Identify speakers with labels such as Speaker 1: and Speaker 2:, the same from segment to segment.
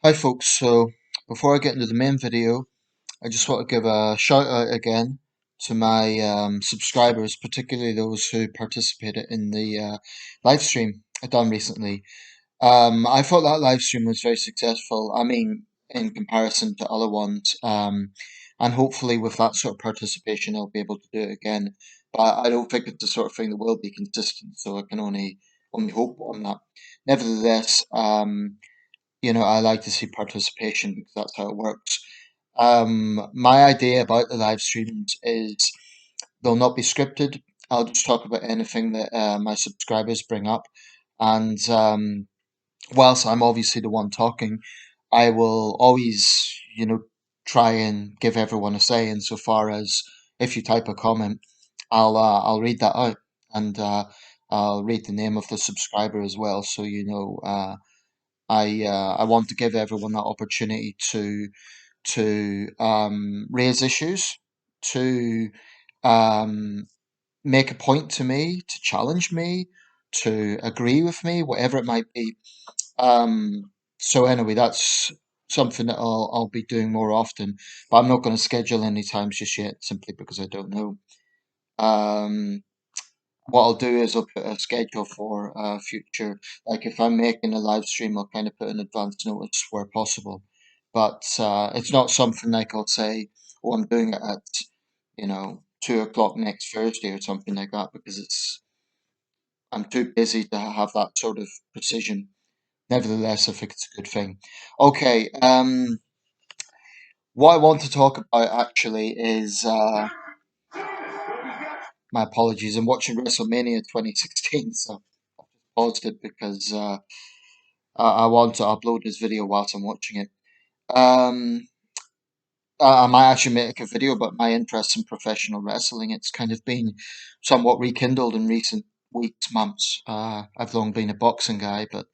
Speaker 1: Hi folks, so before I get into the main video, I just want to give a shout out again to my subscribers, particularly those who participated in the live stream I done recently. I thought that live stream was very successful. I mean, in comparison to other ones, and hopefully with that sort of participation, I'll be able to do it again. But I don't think it's the sort of thing that will be consistent, so I can only hope on that. Nevertheless, I like to see participation because that's how it works. My idea about the live streams is they'll not be scripted. I'll just talk about anything that my subscribers bring up. And whilst I'm obviously the one talking, I will always, try and give everyone a say insofar as if you type a comment, I'll read that out and I'll read the name of the subscriber as well, so I want to give everyone that opportunity to raise issues, to um, make a point to me, to challenge me, to agree with me, whatever it might be. So anyway, that's something that I'll be doing more often, but I'm not going to schedule any times just yet, simply because I don't know. Um, what I'll do is I'll put a schedule for future. Like if I'm making a live stream, I'll kind of put an advance notice where possible. But it's not something like I'll say, oh, I'm doing it at 2 o'clock next Thursday or something like that, because I'm too busy to have that sort of precision. Nevertheless, I think it's a good thing. Okay, what I want to talk about actually is my apologies. I'm watching WrestleMania 2016, so paused it because I want to upload this video whilst I'm watching it. Um, I might actually make a video about my interest in professional wrestling. It's kind of been somewhat rekindled in recent weeks, months. I've long been a boxing guy, but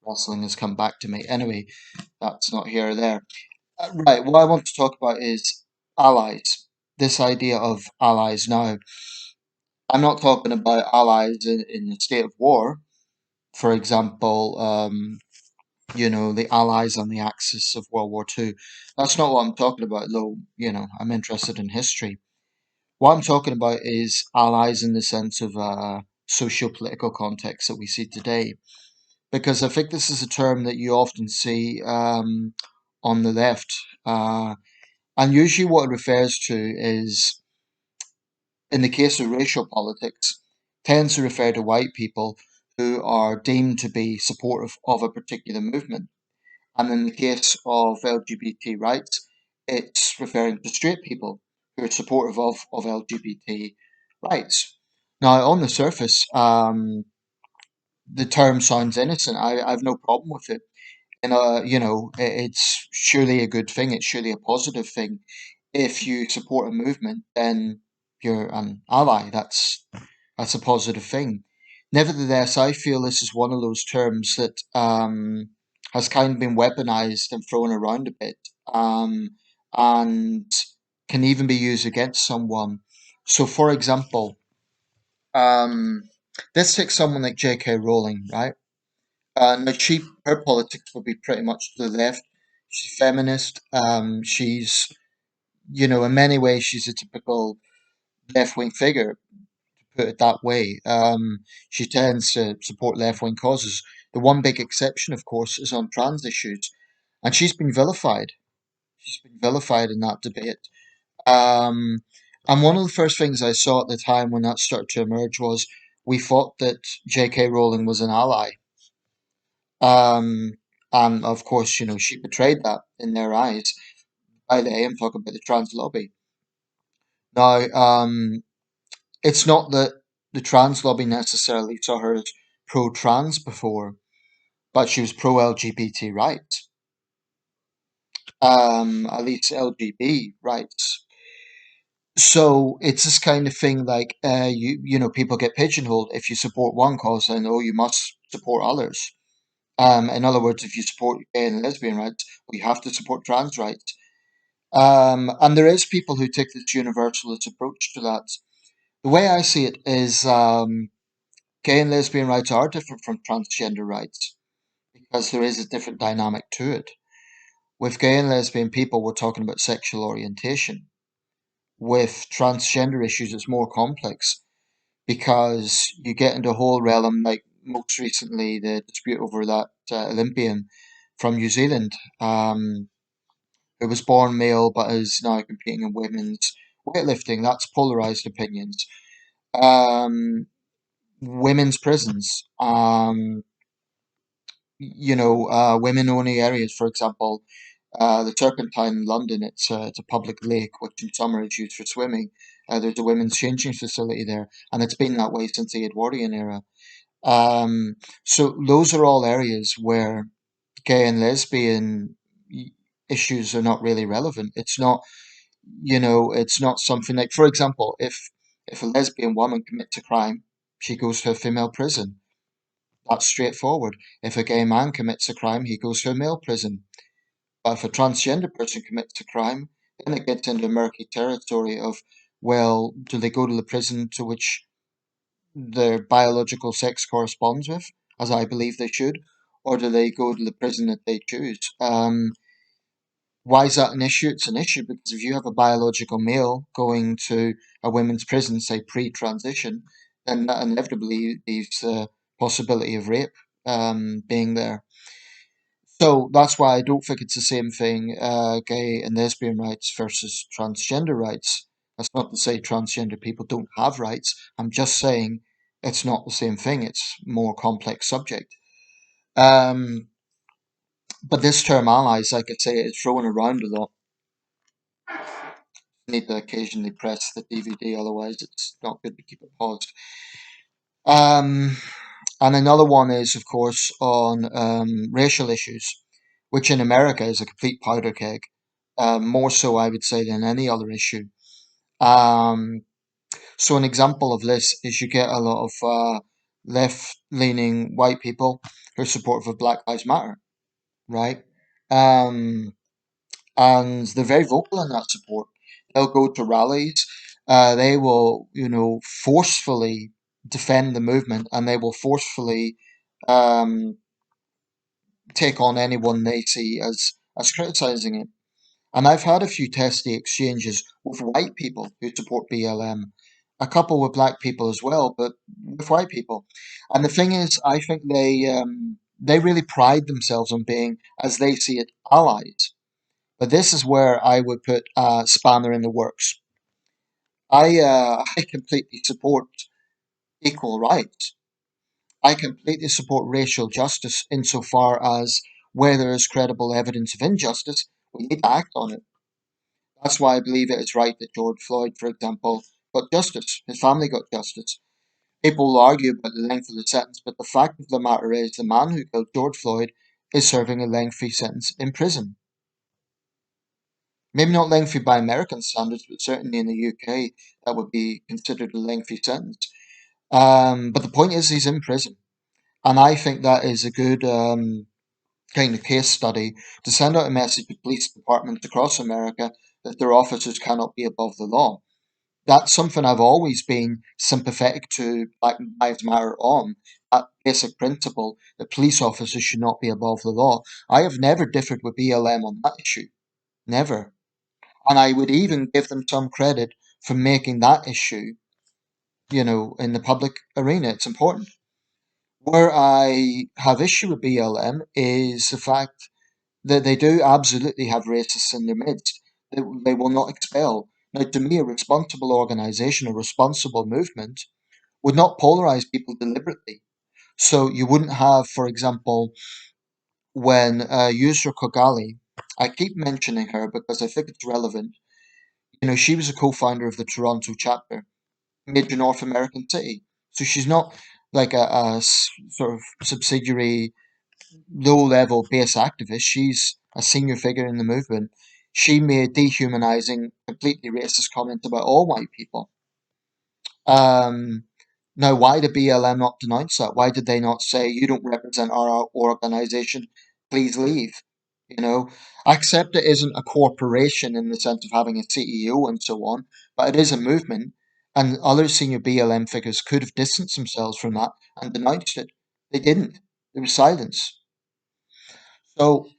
Speaker 1: wrestling has come back to me. Anyway, that's not here or there. Right, what I want to talk about is allies. This idea of allies. Now, I'm not talking about allies in a state of war. For example, the Allies on the Axis of World War II. That's not what I'm talking about, though, I'm interested in history. What I'm talking about is allies in the sense of socio-political context that we see today. Because I think this is a term that you often see on the left. And usually what it refers to is, in the case of racial politics, tends to refer to white people who are deemed to be supportive of a particular movement. And in the case of LGBT rights, it's referring to straight people who are supportive of LGBT rights. Now, on the surface, the term sounds innocent. I've no problem with it. And, it's surely a good thing. It's surely a positive thing. If you support a movement, then you're an ally. That's a positive thing. Nevertheless, I feel this is one of those terms that has kind of been weaponized and thrown around a bit, and can even be used against someone. So, for example, um, let's take someone like J.K. Rowling, right? Now, her politics will be pretty much to the left. She's feminist. In many ways, she's a typical left wing figure, put it that way. She tends to support left wing causes. The one big exception, of course, is on trans issues, and she's been vilified. She's been vilified in that debate. Um, and one of the first things I saw at the time when that started to emerge was we thought that J.K. Rowling was an ally. Um, and of course, she betrayed that in their eyes. By they, I'm talking about the trans lobby. Now, it's not that the trans lobby necessarily saw her as pro-trans before, but she was pro-LGBT rights, at least LGBT rights. So it's this kind of thing like people get pigeonholed. If you support one cause, then you must support others. In other words, if you support gay and lesbian rights, well, you have to support trans rights. And there is people who take this universalist approach to that. The way I see it is gay and lesbian rights are different from transgender rights because there is a different dynamic to it. With gay and lesbian people, we're talking about sexual orientation. With transgender issues, it's more complex because you get into a whole realm, like most recently the dispute over that Olympian from New Zealand, who was born male but is now competing in women's weightlifting. That's polarized opinions. Um, Women's prisons, women only areas, for example, the Turpentine in London, it's a public lake which in summer is used for swimming. There's a women's changing facility there, and it's been that way since the Edwardian era. So those are all areas where gay and lesbian issues are not really relevant. It's not, it's not something like, for example, if a lesbian woman commits a crime, she goes to a female prison. That's straightforward. If a gay man commits a crime, he goes to a male prison. But if a transgender person commits a crime, then it gets into murky territory of, well, do they go to the prison to which their biological sex corresponds with, as I believe they should, or do they go to the prison that they choose? Why is that an issue? It's an issue because if you have a biological male going to a women's prison, say pre-transition, then that inevitably leaves the possibility of rape being there. So that's why I don't think it's the same thing, gay and lesbian rights versus transgender rights. That's not to say transgender people don't have rights. I'm just saying it's not the same thing. It's a more complex subject. Um, but this term allies, like I say, is thrown around a lot. You need to occasionally press the DVD, otherwise it's not good to keep it paused. Um, and another one is, of course, on racial issues, which in America is a complete powder keg, more so, I would say, than any other issue. Um, so, an example of this is you get a lot of left leaning white people who are supportive of Black Lives Matter, right? Um, and they're very vocal in that support. They'll go to rallies. They will, forcefully defend the movement, and they will forcefully um, take on anyone they see as criticizing it. And I've had a few testy exchanges with white people who support BLM, a couple with black people as well, but with white people. And the thing is, I think they really pride themselves on being, as they see it, allies. But this is where I would put a spanner in the works. I completely support equal rights. I completely support racial justice insofar as where there is credible evidence of injustice, we need to act on it. That's why I believe it is right that George Floyd, for example, got justice. His family got justice. People will argue about the length of the sentence, but the fact of the matter is the man who killed George Floyd is serving a lengthy sentence in prison. Maybe not lengthy by American standards, but certainly in the UK, that would be considered a lengthy sentence. But the point is, he's in prison. And I think that is a good kind of case study to send out a message to police departments across America that their officers cannot be above the law. That's something I've always been sympathetic to Black Lives Matter on, that basic principle that police officers should not be above the law. I have never differed with BLM on that issue. Never. And I would even give them some credit for making that issue, in the public arena. It's important. Where I have issue with BLM is the fact that they do absolutely have racists in their midst. They will not expel. Now, to me, a responsible organization, a responsible movement, would not polarize people deliberately. So you wouldn't have, for example, when Yusra Kogali, I keep mentioning her because I think it's relevant. She was a co-founder of the Toronto chapter, major North American city. So she's not like a sort of subsidiary, low-level base activist. She's a senior figure in the movement. She made dehumanizing, completely racist comments about all white people. Um, Now, why did BLM not denounce that? Why did they not say, you don't represent our organization, please leave? I accept it isn't a corporation in the sense of having a CEO and so on, but it is a movement, and other senior BLM figures could have distanced themselves from that and denounced it. They didn't. There was silence. So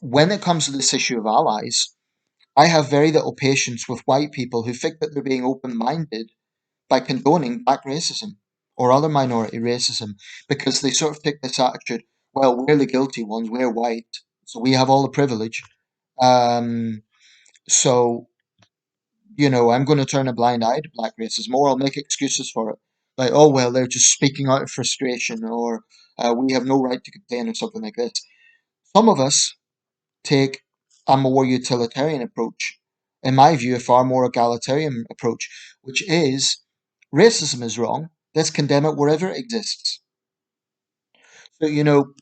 Speaker 1: When it comes to this issue of allies, I have very little patience with white people who think that they're being open minded by condoning black racism or other minority racism because they sort of take this attitude, well, we're the guilty ones, we're white, so we have all the privilege. Um, so, I'm going to turn a blind eye to black racism or I'll make excuses for it. Like, oh, well, they're just speaking out of frustration or we have no right to complain or something like this. Some of us take a more utilitarian approach. In my view, a far more egalitarian approach, which is racism is wrong. Let's condemn it wherever it exists. So,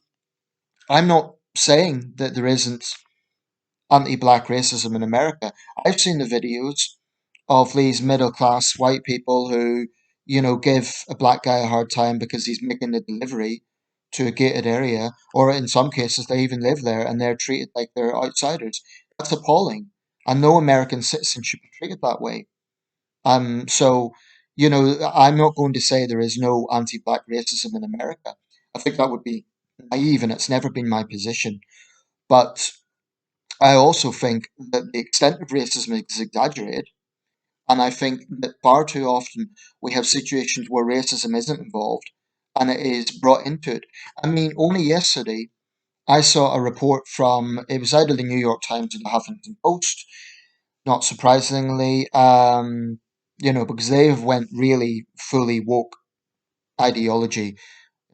Speaker 1: I'm not saying that there isn't anti black racism in America. I've seen the videos of these middle class white people who, give a black guy a hard time because he's making the delivery to a gated area, or in some cases, they even live there and they're treated like they're outsiders. That's appalling. And no American citizen should be treated that way. So, I'm not going to say there is no anti black racism in America. I think that would be naive and it's never been my position. But I also think that the extent of racism is exaggerated. And I think that far too often we have situations where racism isn't involved and it is brought into it. I mean, only yesterday I saw a report from, it was either the New York Times or the Huffington Post, not surprisingly, because they've went really fully woke ideology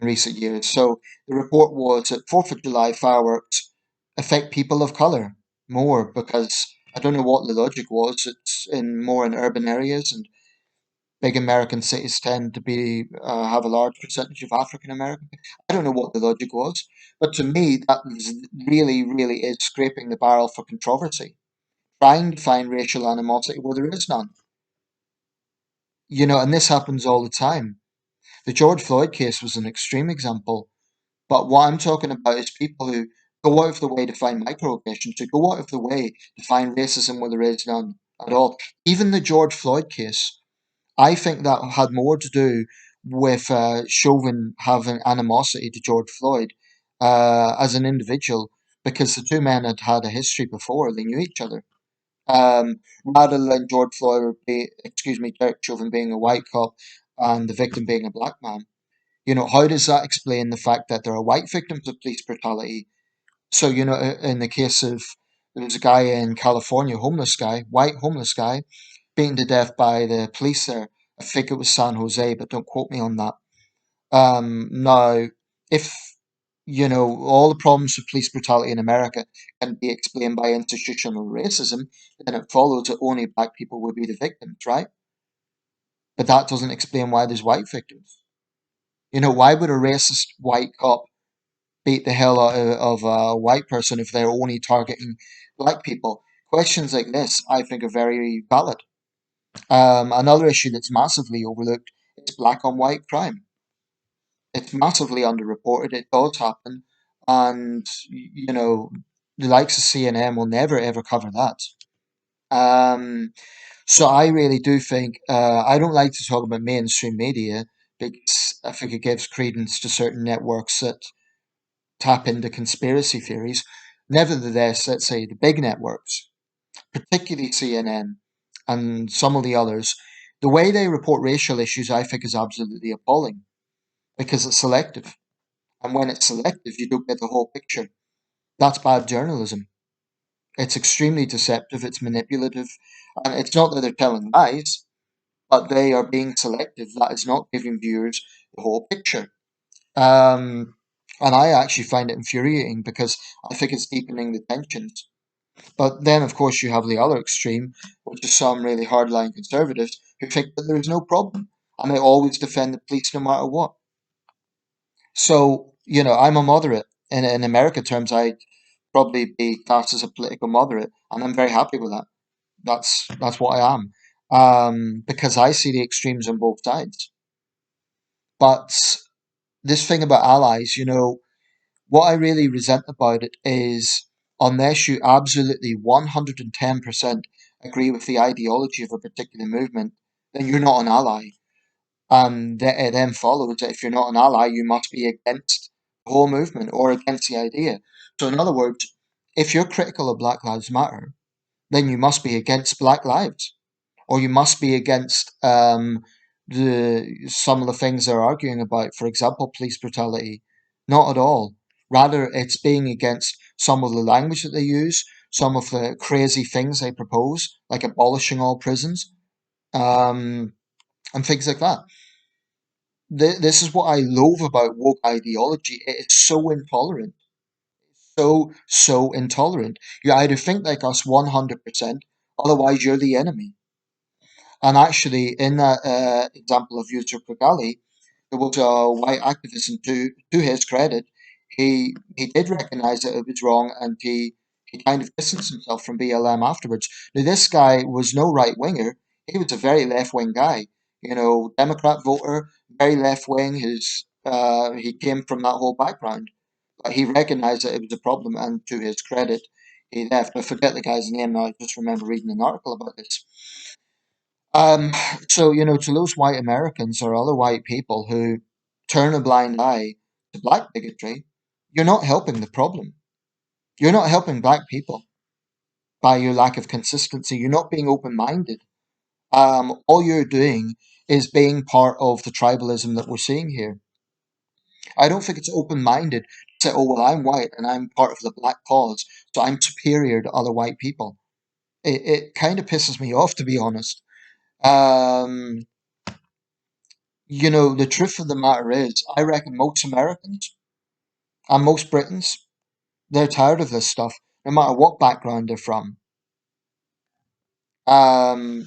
Speaker 1: in recent years. So the report was that 4th of July fireworks affect people of colour more because I don't know what the logic was. It's in more in urban areas and big American cities tend to be have a large percentage of African American. I don't know what the logic was, but to me that really, really is scraping the barrel for controversy, trying to find racial animosity where there is none. And this happens all the time. The George Floyd case was an extreme example. But what I'm talking about is people who go out of the way to find microaggressions, to go out of the way to find racism where there is none at all. Even the George Floyd case, I think that had more to do with Chauvin having animosity to George Floyd as an individual because the two men had had a history before, they knew each other. Rather than Derek Chauvin being a white cop and the victim being a black man. How does that explain the fact that there are white victims of police brutality? So, in the case of there was a guy in California, white homeless guy, beaten to death by the police there. I think it was San Jose, but don't quote me on that. Now, if all the problems with police brutality in America can be explained by institutional racism, then it follows that only black people would be the victims, right? But that doesn't explain why there's white victims. Why would a racist white cop beat the hell out of a white person if they're only targeting black people? Questions like this, I think, are very valid. Another issue that's massively overlooked is black on white crime. It's massively underreported. It does happen, and the likes of CNN will never ever cover that. Um, so I really do think I don't like to talk about mainstream media because I think it gives credence to certain networks that tap into conspiracy theories. Nevertheless, let's say the big networks, particularly CNN and some of the others, the way they report racial issues, I think, is absolutely appalling because it's selective. And when it's selective, you don't get the whole picture. That's bad journalism. It's extremely deceptive, it's manipulative, and it's not that they're telling lies, but they are being selective. That is not giving viewers the whole picture. Um, and I actually find it infuriating because I think it's deepening the tensions. But then, of course, you have the other extreme, which is some really hardline conservatives who think that there is no problem and they always defend the police no matter what. So, I'm a moderate. In America terms, I'd probably be classed as a political moderate, and I'm very happy with that. That's what I am, because I see the extremes on both sides. But this thing about allies, what I really resent about it is unless you absolutely 110% agree with the ideology of a particular movement, then you're not an ally. And it then follows that if you're not an ally, you must be against the whole movement or against the idea. So, in other words, If you're critical of Black Lives Matter, then you must be against Black lives, or you must be against the some of the things they're arguing about. For example, police brutality. Not at all. Rather, it's being against some of the language that they use, some of the crazy things they propose, like abolishing all prisons, um, and things like that. This is what I loathe about woke ideology. It is so intolerant, so intolerant. You either think like us 100%, otherwise you're the enemy. And actually, in that example of Yusuf Kigali, there was a white activist, and to his credit, he did recognise that it was wrong, and he kind of distanced himself from BLM afterwards. Now, this guy was no right winger; he was a very left wing guy. You know, Democrat voter, very left wing. He came from that whole background, but he recognised that it was a problem, and to his credit, he left. I forget the guy's name now. I just remember reading an article about this. Um, so, to those white Americans or other white people who turn a blind eye to black bigotry, you're not helping the problem. You're not helping black people by your lack of consistency. You're not being open minded. All you're doing is being part of the tribalism that we're seeing here. I don't think it's open minded to say, oh, well, I'm white and I'm part of the black cause, so I'm superior to other white people. It kind of pisses me off, to be honest. Um, the truth of the matter is, I reckon most Americans and most Britons, they're tired of this stuff, no matter what background they're from. Um,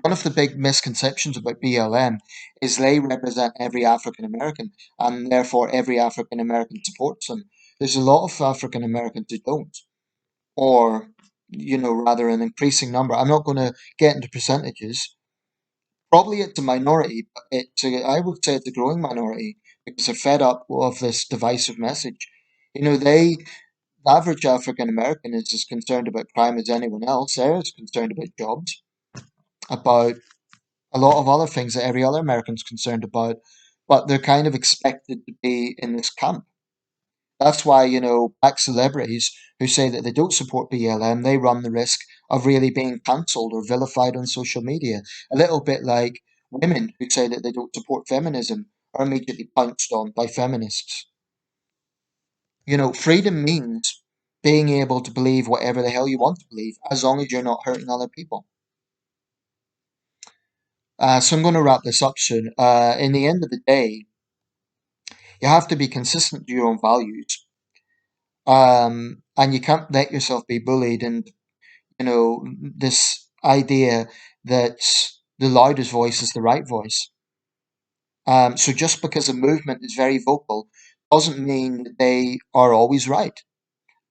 Speaker 1: One of the big misconceptions about BLM is they represent every African American, and therefore every African American supports them. There's a lot of African Americans who don't, or, rather an increasing number. I'm not going to get into percentages. Probably it's a minority, but I would say it's a growing minority because they're fed up of this divisive message. The average African American is as concerned about crime as anyone else. They're as concerned about jobs, about a lot of other things that every other American's concerned about, but they're kind of expected to be in this camp. That's why, black celebrities who say that they don't support BLM, they run the risk of really being cancelled or vilified on social media. A little bit like women who say that they don't support feminism are immediately pounced on by feminists. Freedom means being able to believe whatever the hell you want to believe, as long as you're not hurting other people. So I'm going to wrap this up soon. In the end of the day, you have to be consistent to your own values, and you can't let yourself be bullied. And this idea that the loudest voice is the right voice. So just because a movement is very vocal doesn't mean that they are always right.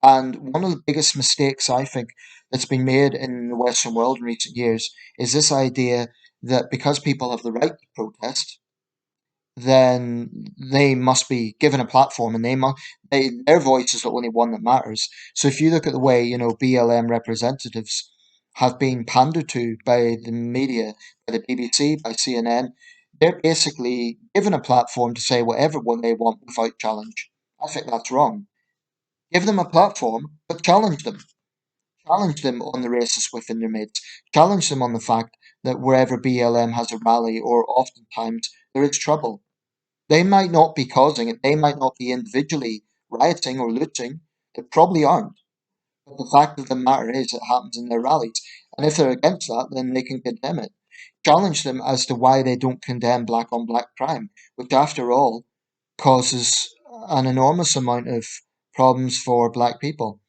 Speaker 1: And one of the biggest mistakes I think that's been made in the Western world in recent years is this idea that because people have the right to protest, then they must be given a platform, and their voice is the only one that matters. So if you look at the way BLM representatives have been pandered to by the media, by the BBC, by CNN, they're basically given a platform to say whatever one they want without challenge. I think that's wrong. Give them a platform, but challenge them. Challenge them on the racists within their midst. Challenge them on the fact that wherever BLM has a rally, or oftentimes there is trouble. They might not be causing it, they might not be individually rioting or looting, they probably aren't. But the fact of the matter is, it happens in their rallies. And if they're against that, then they can condemn it. Challenge them as to why they don't condemn black on black crime, which, after all, causes an enormous amount of problems for black people.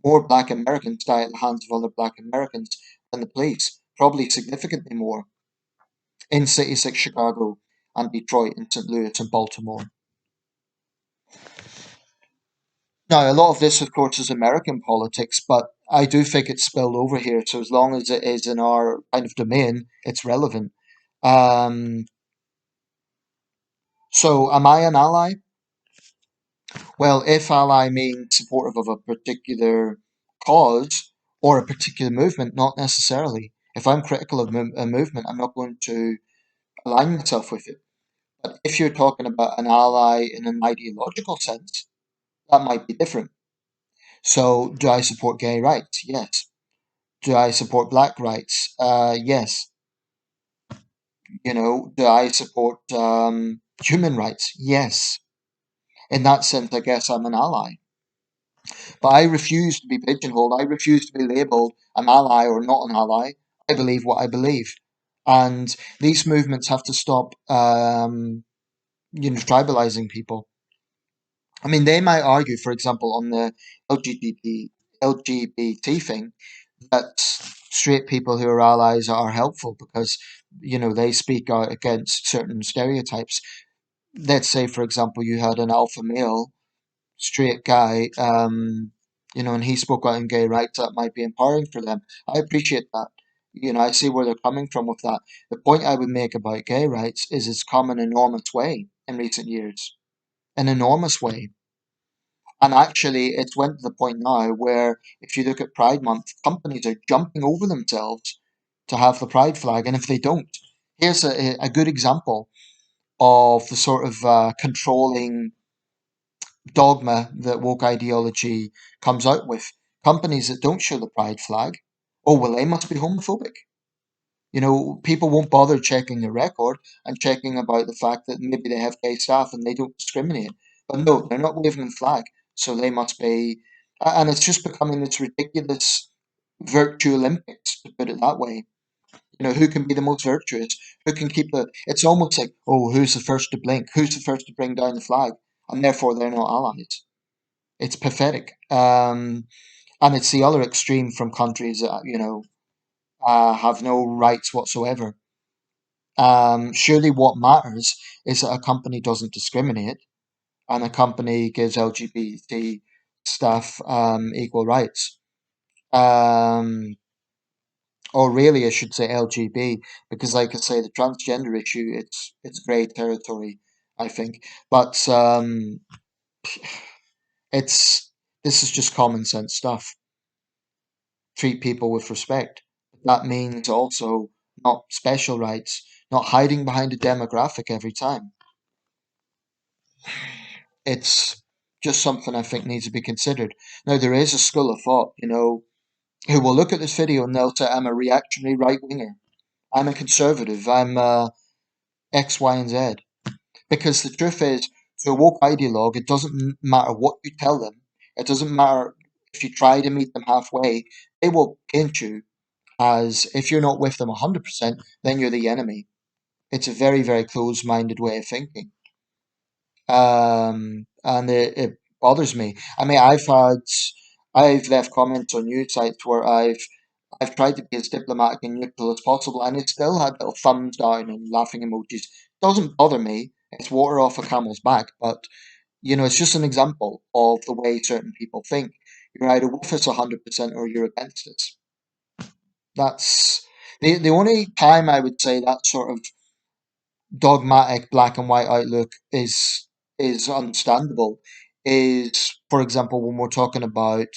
Speaker 1: More black Americans die at the hands of other black Americans than the police, probably significantly more, in cities like Chicago and Detroit and St. Louis and Baltimore. Now, a lot of this, of course, is American politics, but I do think it's spilled over here. So as long as it is in our kind of domain, it's relevant. Um, so am I an ally? Well, if ally means supportive of a particular cause or a particular movement, not necessarily. If I'm critical of a movement, I'm not going to align myself with it. But if you're talking about an ally in an ideological sense, that might be different. So, do I support gay rights? Yes. Do I support black rights? Yes. Do I support human rights? Yes. In that sense, I guess I'm an ally. But I refuse to be pigeonholed. I refuse to be labeled an ally or not an ally. I believe what I believe. And these movements have to stop, tribalizing people. I mean, they might argue, for example, on the LGBT thing, that straight people who are allies are helpful because, they speak out against certain stereotypes. Let's say, for example, you had an alpha male straight guy, and he spoke out in gay rights, that might be empowering for them. I appreciate that. I see where they're coming from with that. The point I would make about gay rights is it's come an enormous way in recent years. An enormous way. And actually, it's went to the point now where if you look at Pride Month, companies are jumping over themselves to have the Pride flag. And if they don't, here's a good example of the sort of controlling dogma that woke ideology comes out with. Companies that don't show the pride flag, oh, well, they must be homophobic. People won't bother checking the record and checking about the fact that maybe they have gay staff and they don't discriminate. But no, they're not waving the flag, so they must be. And it's just becoming this ridiculous virtue Olympics, to put it that way. Who can be the most virtuous? Who can keep the. It's almost like, oh, who's the first to blink? Who's the first to bring down the flag? And therefore, they're not allies. It's pathetic. And it's the other extreme from countries that, have no rights whatsoever. Surely what matters is that a company doesn't discriminate and a company gives LGBT staff equal rights. Um, or really, I should say LGB, because like I say, the transgender issue, it's grey territory, I think. But it's this is just common sense stuff. Treat people with respect. That means also not special rights, not hiding behind a demographic every time. It's just something I think needs to be considered. Now, there is a school of thought, who will look at this video and they'll say, I'm a reactionary right winger. I'm a conservative. I'm X, Y, and Z. Because the truth is, to a woke ideologue, it doesn't matter what you tell them. It doesn't matter if you try to meet them halfway. They will paint you as if you're not with them 100%, then you're the enemy. It's a very, very closed minded way of thinking. And it bothers me. I mean, I've left comments on news sites where I've tried to be as diplomatic and neutral as possible, and it still had little thumbs down and laughing emojis. Doesn't bother me. It's water off a camel's back, but it's just an example of the way certain people think. You're either with us 100% or you're against us. That's the only time I would say that sort of dogmatic black and white outlook is understandable is, for example, when we're talking about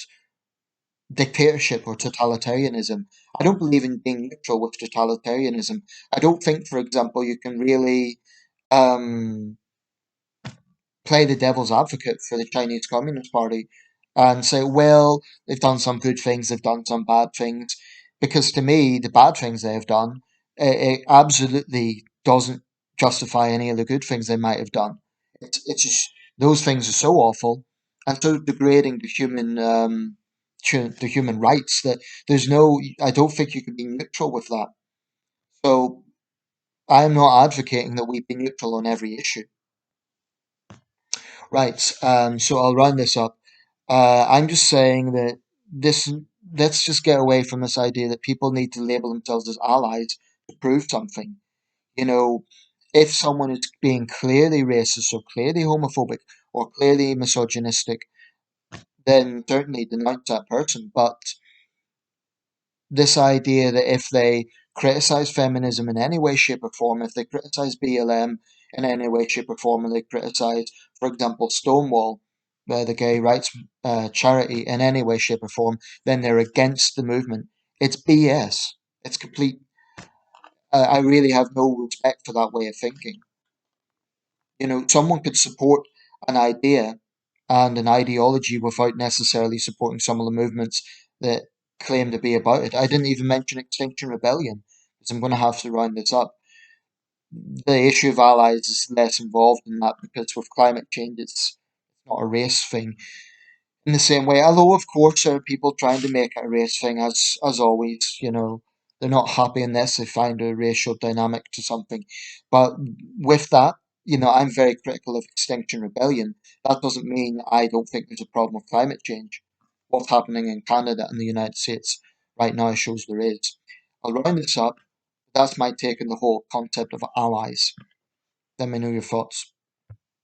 Speaker 1: dictatorship or totalitarianism. I don't believe in being neutral with totalitarianism. I don't think, for example, you can really um, play the devil's advocate for the Chinese Communist Party and say, well, they've done some good things, they've done some bad things. Because to me, the bad things they've done, it absolutely doesn't justify any of the good things they might have done. It's just those things are so awful and so degrading to human rights that there's no. I don't think you can be neutral with that. So I'm not advocating that we be neutral on every issue. Right. So I'll round this up. I'm just saying that this. Let's just get away from this idea that people need to label themselves as allies to prove something. You know, if someone is being clearly racist or clearly homophobic or clearly misogynistic, then certainly denounce that person. But this idea that if they criticize feminism in any way, shape, or form, if they criticize BLM in any way, shape, or form, and they criticize, for example, Stonewall, the gay rights charity, in any way, shape, or form, then they're against the movement. It's BS. It's complete. I really have no respect for that way of thinking. Someone could support an idea and an ideology without necessarily supporting some of the movements that claim to be about it. I didn't even mention Extinction Rebellion, because I'm going to have to round this up. The issue of allies is less involved in that because with climate change, it's not a race thing in the same way. Although, of course, there are people trying to make it a race thing, as always. They're not happy unless they find a racial dynamic to something. But with that, I'm very critical of Extinction Rebellion. That doesn't mean I don't think there's a problem with climate change. What's happening in Canada and the United States right now shows there is. I'll round this up. That's my take on the whole concept of allies. Let me know your thoughts.